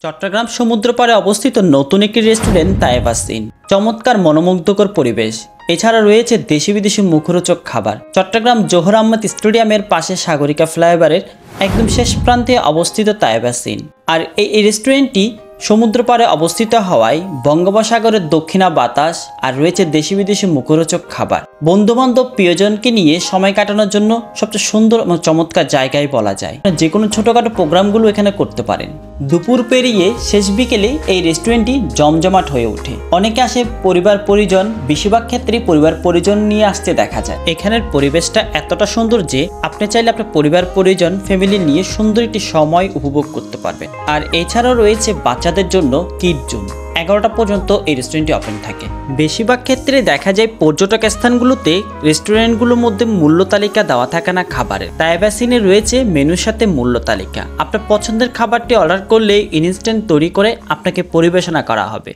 চট্টগ্রাম সমুদ্র পাড়ে অবস্থিত নতুন একটি রেস্টুরেন্ট তায়েবাসিন। চমৎকার মনোমুগ্ধকর পরিবেশ, এছাড়া রয়েছে দেশি বিদেশি মুখরোচক খাবার। চট্টগ্রাম জোহর আহমেদ স্টেডিয়ামের পাশে সাগরিকা ফ্লাইওভারের একদম শেষ প্রান্তে অবস্থিত তায়েবাসিন। আর এই রেস্টুরেন্টটি সমুদ্র পাড়ে অবস্থিত হওয়ায় বঙ্গোপসাগরের দক্ষিণা বাতাস আর রয়েছে দেশি বিদেশি মুখরোচক খাবার। বন্ধুবান্ধব প্রিয়জনকে নিয়ে সময় কাটানোর জন্য সবচেয়ে সুন্দর এবং চমৎকার জায়গায় বলা যায়। যে কোনো ছোটোখাটো প্রোগ্রামগুলো এখানে করতে পারেন। দুপুর পেরিয়ে শেষ বিকেলে এই রেস্টুরেন্টটি জমজমাট হয়ে ওঠে। অনেকে আসে পরিবার পরিজন, বেশিরভাগ ক্ষেত্রেই পরিবার পরিজন নিয়ে আসতে দেখা যায়। এখানের পরিবেশটা এতটা সুন্দর যে আপনি চাইলে আপনার পরিবার পরিজন ফ্যামিলি নিয়ে সুন্দর একটি সময় উপভোগ করতে পারবেন। আর এছাড়াও রয়েছে বাচ্চাদের জন্য কিড জোন। 11টা পর্যন্ত এই রেস্টুরেন্টটি ওপেন থাকে। বেশিরভাগ ক্ষেত্রে দেখা যায় পর্যটক স্থানগুলোতে রেস্টুরেন্টগুলোর মধ্যে মূল্য তালিকা দেওয়া থাকে না খাবারের। তায়েবাসিনে রয়েছে মেনুর সাথে মূল্য তালিকা। আপনার পছন্দের খাবারটি অর্ডার করলে ইনস্ট্যান্ট তৈরি করে আপনাকে পরিবেশনা করা হবে।